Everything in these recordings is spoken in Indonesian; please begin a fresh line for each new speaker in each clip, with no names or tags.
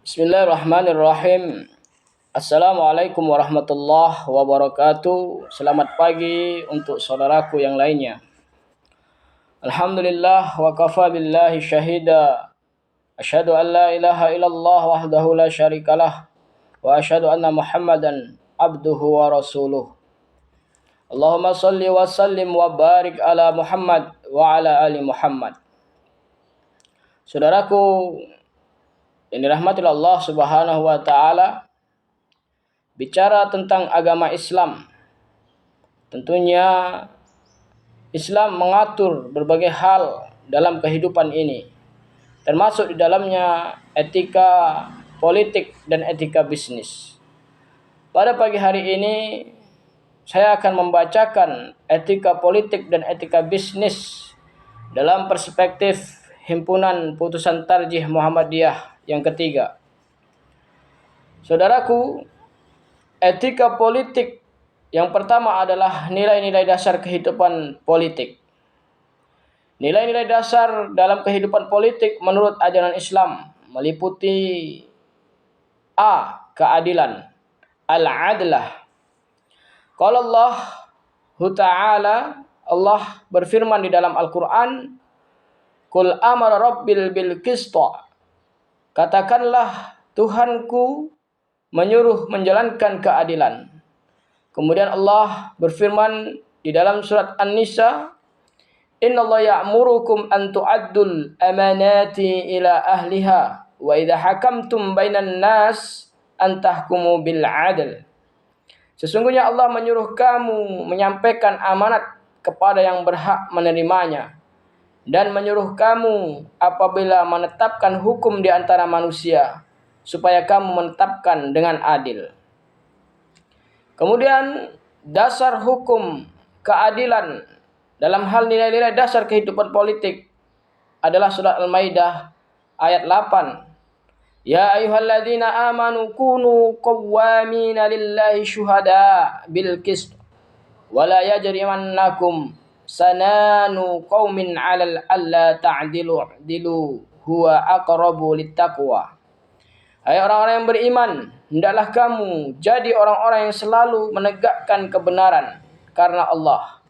Bismillahirrahmanirrahim. Assalamualaikum warahmatullahi wabarakatuh. Selamat pagi untuk saudaraku yang lainnya. Alhamdulillah wa kafa billahi syahida. Asyhadu an la ilaha illallah wahdahu la syarikalah wa asyhadu anna Muhammadan abduhu wa rasuluh. Allahumma salli wa sallim wa barik ala Muhammad wa ala ali Muhammad. Saudaraku yang dirahmati Allah Subhanahu wa taala, bicara tentang agama Islam. Tentunya Islam mengatur berbagai hal dalam kehidupan ini, termasuk di dalamnya etika politik dan etika bisnis. Pada pagi hari ini saya akan membacakan etika politik dan etika bisnis dalam perspektif Himpunan Putusan Tarjih Muhammadiyah yang ketiga. Saudaraku, etika politik yang pertama adalah nilai-nilai dasar kehidupan politik. Nilai-nilai dasar dalam kehidupan politik menurut ajaran Islam meliputi A. Keadilan, al-adlah. Qala Allah Ta'ala, Allah berfirman di dalam Al-Quran, Qul amara rabbil bil qista. Katakanlah Tuhanku menyuruh menjalankan keadilan. Kemudian Allah berfirman di dalam surat An-Nisa, Innallaha ya'murukum an tu'addul amanati ila ahliha wa idza hakamtum bainan nas an tahkumu bil 'adl. Sesungguhnya Allah menyuruh kamu menyampaikan amanat kepada yang berhak menerimanya, dan menyuruh kamu apabila menetapkan hukum di antara manusia, supaya kamu menetapkan dengan adil. Kemudian dasar hukum keadilan dalam hal nilai-nilai dasar kehidupan politik adalah surat Al-Maidah ayat 8. Ya ayyuhalladzina amanu kunu qawwamina lillahi syuhada bil qist wa la yajrimannakum sananu qaumin 'alal alla ta'dilu dilu huwa aqrabu littaqwa. Hai orang-orang yang beriman, hendaklah kamu jadi orang-orang yang selalu menegakkan kebenaran karena Allah,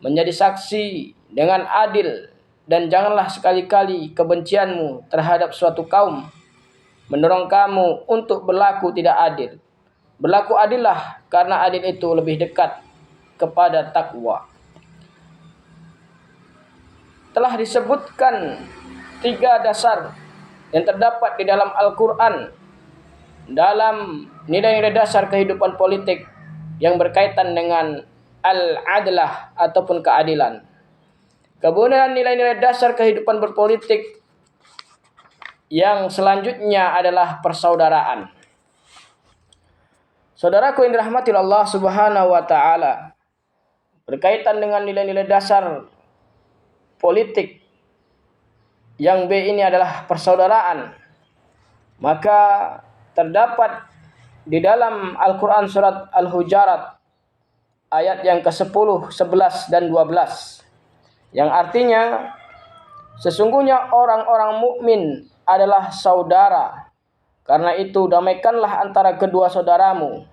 menjadi saksi dengan adil, dan janganlah sekali-kali kebencianmu terhadap suatu kaum mendorong kamu untuk berlaku tidak adil. Berlaku adillah, karena adil itu lebih dekat kepada takwa. Telah disebutkan 3 dasar yang terdapat di dalam Al-Quran dalam nilai-nilai dasar kehidupan politik yang berkaitan dengan al-adlah ataupun keadilan. Kemudian nilai-nilai dasar kehidupan berpolitik yang selanjutnya adalah persaudaraan. Saudaraku yang dirahmati Allah Subhanahu wa taala, berkaitan dengan nilai-nilai dasar politik yang B ini adalah persaudaraan, maka terdapat di dalam Al-Quran surat Al-Hujarat ayat yang ke-10, 11, dan 12, yang artinya sesungguhnya orang-orang mukmin adalah saudara. Karena itu damaikanlah antara kedua saudaramu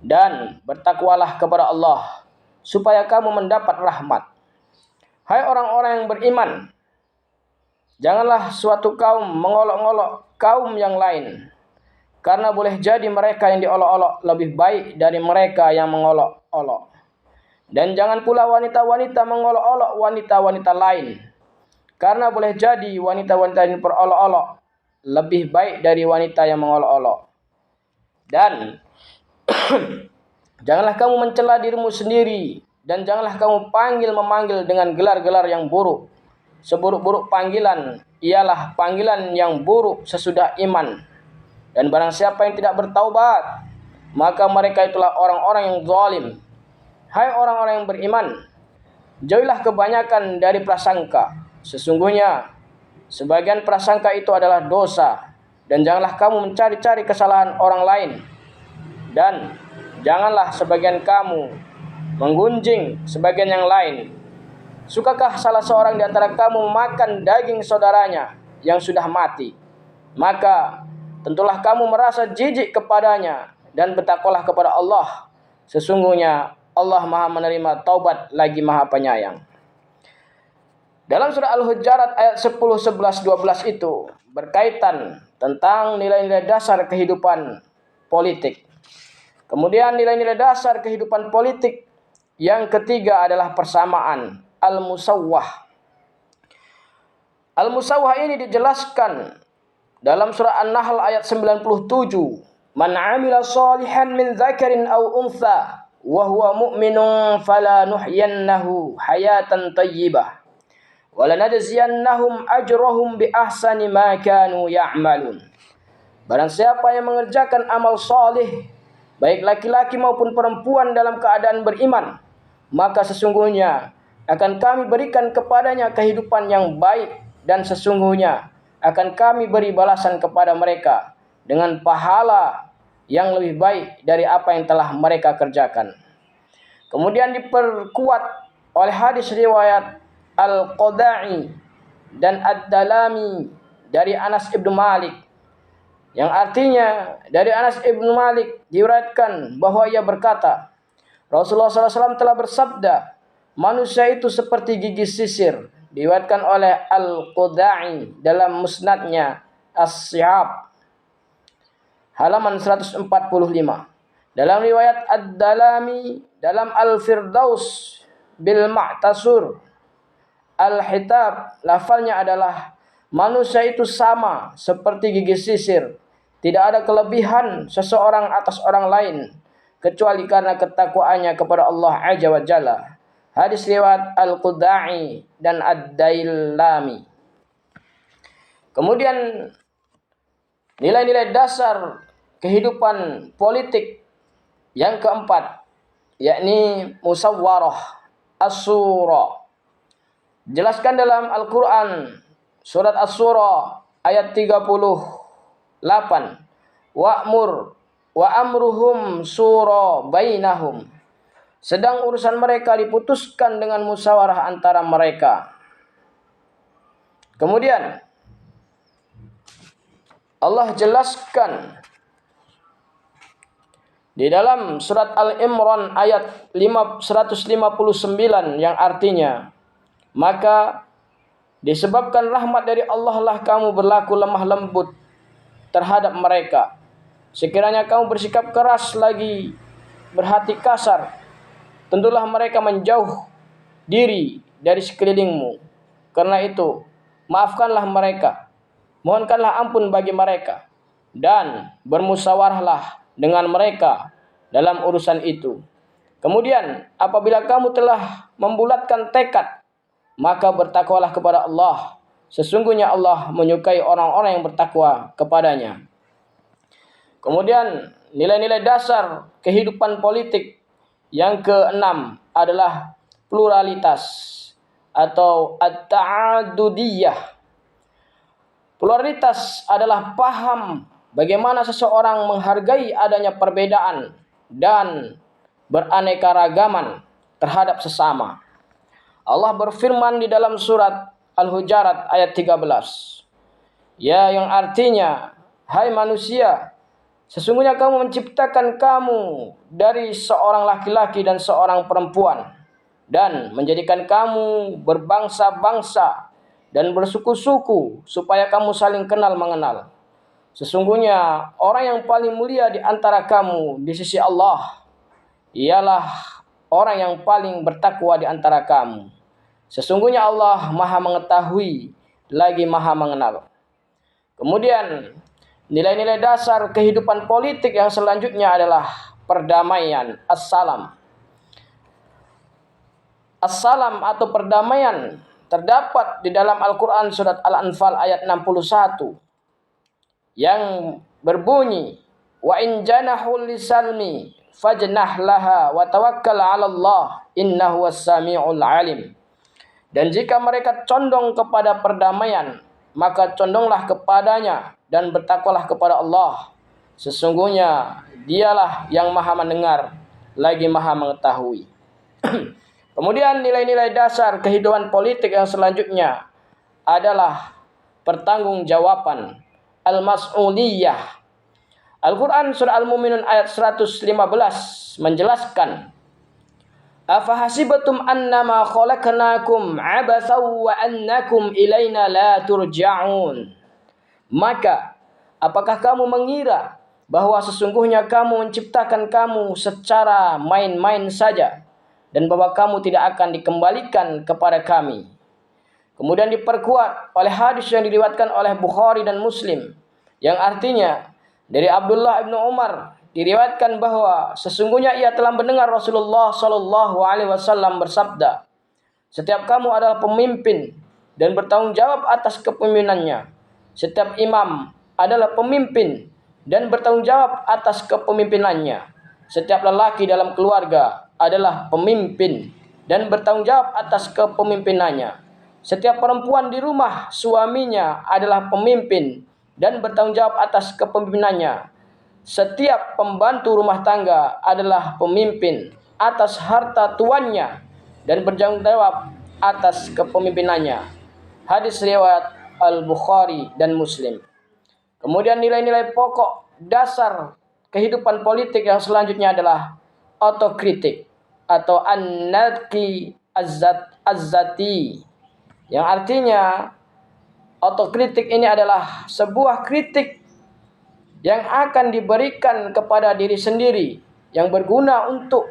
dan bertakwalah kepada Allah supaya kamu mendapat rahmat. Hai orang-orang yang beriman, janganlah suatu kaum mengolok-olok kaum yang lain, karena boleh jadi mereka yang diolok-olok lebih baik dari mereka yang mengolok-olok. Dan jangan pula wanita-wanita mengolok-olok wanita-wanita lain, karena boleh jadi wanita-wanita yang diperolok-olok lebih baik dari wanita yang mengolok-olok. Dan janganlah kamu mencela dirimu sendiri, dan janganlah kamu memanggil dengan gelar-gelar yang buruk. Seburuk-buruk panggilan ialah panggilan yang buruk sesudah iman. Dan barang siapa yang tidak bertaubat, maka mereka itulah orang-orang yang zalim. Hai orang-orang yang beriman, jauhilah kebanyakan dari prasangka. Sesungguhnya sebagian prasangka itu adalah dosa. Dan janganlah kamu mencari-cari kesalahan orang lain. Dan janganlah sebagian kamu menggunjing sebagian yang lain. Sukakah salah seorang di antara kamu makan daging saudaranya yang sudah mati? Maka tentulah kamu merasa jijik kepadanya dan bertakwalah kepada Allah. Sesungguhnya Allah Maha menerima taubat lagi Maha penyayang. Dalam surah Al-Hujurat ayat 10, 11, 12 itu berkaitan tentang nilai-nilai dasar kehidupan politik. Kemudian nilai-nilai dasar kehidupan politik yang ketiga adalah persamaan, al-musawwah. Al-musawwah ini dijelaskan dalam surah An-Nahl ayat 97. Man 'amila shalihan min dzakarin aw untha wa huwa mu'minun fala nuhyiyannahu hayatan thayyibah wa lanajziyannahum ajrahum bi ahsani ma kanu ya'malun. Barang siapa yang mengerjakan amal salih, baik laki-laki maupun perempuan dalam keadaan beriman, maka sesungguhnya akan kami berikan kepadanya kehidupan yang baik, dan sesungguhnya akan kami beri balasan kepada mereka dengan pahala yang lebih baik dari apa yang telah mereka kerjakan. Kemudian diperkuat oleh hadis riwayat Al-Qada'i dan Ad-Dalami dari Anas ibnu Malik, yang artinya dari Anas ibnu Malik diriwayatkan bahwa ia berkata, Rasulullah SAW telah bersabda, manusia itu seperti gigi sisir. Diriwayatkan oleh Al-Qada'i dalam musnadnya As-Sihab halaman 145. Dalam riwayat Ad-Dalami dalam Al-Firdaus bil Ma'tasur Al-Hitab, lafalnya adalah manusia itu sama seperti gigi sisir. Tidak ada kelebihan seseorang atas orang lain kecuali karena ketakwaannya kepada Allah Azza wa Jalla. Hadis riwayat Al-Qada'i dan Ad-Dailami. Kemudian nilai-nilai dasar kehidupan politik yang keempat, yakni musawwarah as-sura. Jelaskan dalam Al-Quran surat As-Sura ayat 38. Wa'mur wa amruhum sura bainahum. Sedang urusan mereka diputuskan dengan musyawarah antara mereka. Kemudian Allah jelaskan di dalam surat Al-Imran ayat 159 yang artinya, maka disebabkan rahmat dari Allah lah kamu berlaku lemah lembut terhadap mereka. Sekiranya kamu bersikap keras lagi berhati kasar, tentulah mereka menjauh diri dari sekelilingmu. Karena itu, maafkanlah mereka, mohonkanlah ampun bagi mereka, dan bermusyawarahlah dengan mereka dalam urusan itu. Kemudian, apabila kamu telah membulatkan tekad, maka bertakwalah kepada Allah. Sesungguhnya Allah menyukai orang-orang yang bertakwa kepadanya. Kemudian nilai-nilai dasar kehidupan politik yang keenam adalah pluralitas atau at-ta'adudiyah. Pluralitas adalah paham bagaimana seseorang menghargai adanya perbedaan dan beraneka-ragaman terhadap sesama. Allah berfirman di dalam surat Al-Hujurat ayat 13. Ya, yang artinya, hai manusia, sesungguhnya kamu menciptakan kamu dari seorang laki-laki dan seorang perempuan, dan menjadikan kamu berbangsa-bangsa dan bersuku-suku supaya kamu saling kenal mengenal. Sesungguhnya orang yang paling mulia di antara kamu di sisi Allah ialah orang yang paling bertakwa di antara kamu. Sesungguhnya Allah Maha mengetahui lagi Maha mengenal. Kemudian nilai-nilai dasar kehidupan politik yang selanjutnya adalah perdamaian, as-salam. As-salam atau perdamaian terdapat di dalam Al-Quran surat Al-Anfal ayat 61 yang berbunyi, wa in janahul lisalmi fajnah laha wa tawakkal 'ala Allah innahu was-sami'ul 'alim. Dan jika mereka condong kepada perdamaian, maka condonglah kepadanya dan bertakwalah kepada Allah. Sesungguhnya dialah yang Maha mendengar lagi Maha mengetahui. Kemudian nilai-nilai dasar kehidupan politik yang selanjutnya adalah pertanggungjawaban, al-mas'uliyah. Al-Quran surah Al-Mu'minun ayat 115 menjelaskan, afahasibatum annama khalaqnakum abathaw wa annakum ilaina la turja'un. Maka apakah kamu mengira bahwa sesungguhnya kamu menciptakan kamu secara main-main saja dan bahwa kamu tidak akan dikembalikan kepada kami? Kemudian diperkuat oleh hadis yang diriwayatkan oleh Bukhari dan Muslim yang artinya dari Abdullah bin Umar diriwayatkan bahwa sesungguhnya ia telah mendengar Rasulullah sallallahu alaihi wasallam bersabda, setiap kamu adalah pemimpin dan bertanggung jawab atas kepemimpinannya. Setiap imam adalah pemimpin dan bertanggung jawab atas kepemimpinannya. Setiap lelaki dalam keluarga adalah pemimpin dan bertanggung jawab atas kepemimpinannya. Setiap perempuan di rumah suaminya adalah pemimpin dan bertanggung jawab atas kepemimpinannya. Setiap pembantu rumah tangga adalah pemimpin atas harta tuannya dan bertanggung jawab atas kepemimpinannya. Hadis riwayat Al-Bukhari dan Muslim. Kemudian nilai-nilai pokok dasar kehidupan politik yang selanjutnya adalah otokritik atau an-nadki az-zati, yang artinya otokritik ini adalah sebuah kritik yang akan diberikan kepada diri sendiri yang berguna untuk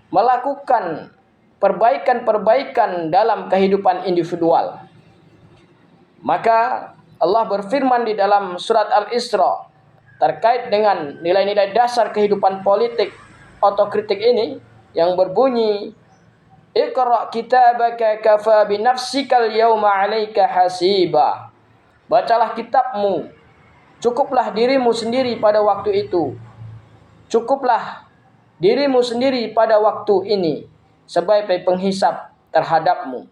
melakukan perbaikan-perbaikan dalam kehidupan individual. Maka Allah berfirman di dalam surat Al-Isra terkait dengan nilai-nilai dasar kehidupan politik otokritik ini yang berbunyi, Iqra kitabaka kafa binafsikal yawma 'alaika hasiba. Bacalah kitabmu, cukuplah dirimu sendiri pada waktu itu. Cukuplah dirimu sendiri pada waktu ini sebagai penghisap terhadapmu.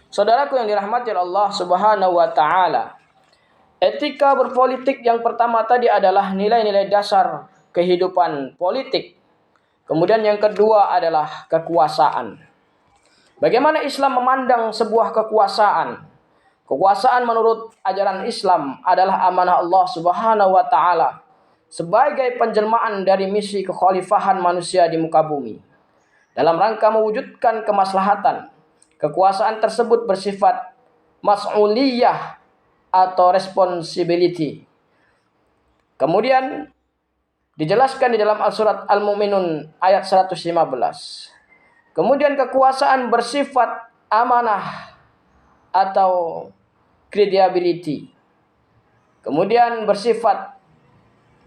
Saudaraku yang dirahmati Allah Subhanahu wa taala, etika berpolitik yang pertama tadi adalah nilai-nilai dasar kehidupan politik. Kemudian yang kedua adalah kekuasaan. Bagaimana Islam memandang sebuah kekuasaan? Kekuasaan menurut ajaran Islam adalah amanah Allah Subhanahu wa taala sebagai penjelmaan dari misi kekhalifahan manusia di muka bumi. Dalam rangka mewujudkan kemaslahatan, kekuasaan tersebut bersifat mas'uliyah atau responsibility. Kemudian dijelaskan di dalam surat Al-Mu'minun ayat 115. Kemudian kekuasaan bersifat amanah atau credibility. Kemudian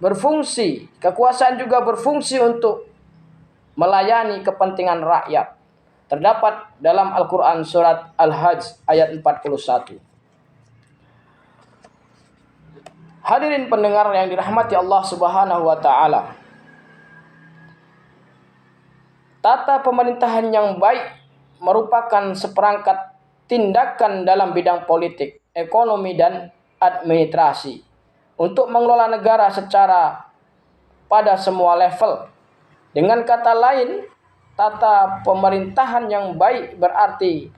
berfungsi, kekuasaan juga berfungsi untuk melayani kepentingan rakyat. Terdapat dalam Al-Quran surat Al-Hajj ayat 41. Hadirin pendengar yang dirahmati Allah Subhanahu wa taala. Tata pemerintahan yang baik merupakan seperangkat tindakan dalam bidang politik, ekonomi dan administrasi untuk mengelola negara secara pada semua level. Dengan kata lain, tata pemerintahan yang baik berarti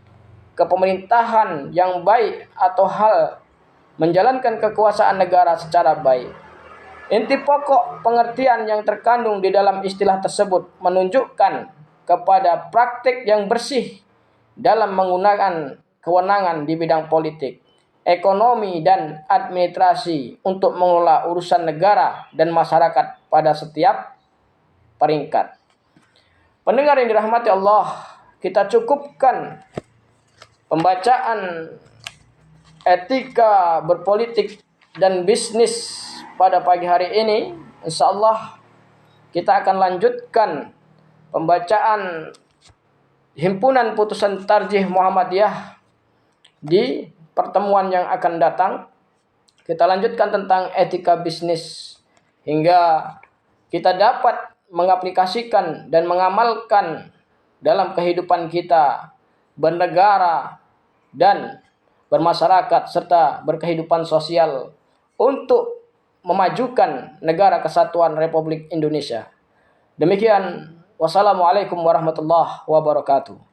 kepemerintahan yang baik atau hal menjalankan kekuasaan negara secara baik. Inti pokok pengertian yang terkandung di dalam istilah tersebut menunjukkan kepada praktik yang bersih dalam menggunakan kewenangan di bidang politik, ekonomi, dan administrasi untuk mengelola urusan negara dan masyarakat pada setiap peringkat. Pendengar yang dirahmati Allah, kita cukupkan pembacaan etika berpolitik dan bisnis pada pagi hari ini. InsyaAllah kita akan lanjutkan pembacaan himpunan putusan tarjih Muhammadiyah di pertemuan yang akan datang. Kita lanjutkan tentang etika bisnis hingga kita dapat mengaplikasikan dan mengamalkan dalam kehidupan kita bernegara dan bermasyarakat serta berkehidupan sosial untuk memajukan negara kesatuan Republik Indonesia. Demikian, wassalamualaikum warahmatullahi wabarakatuh.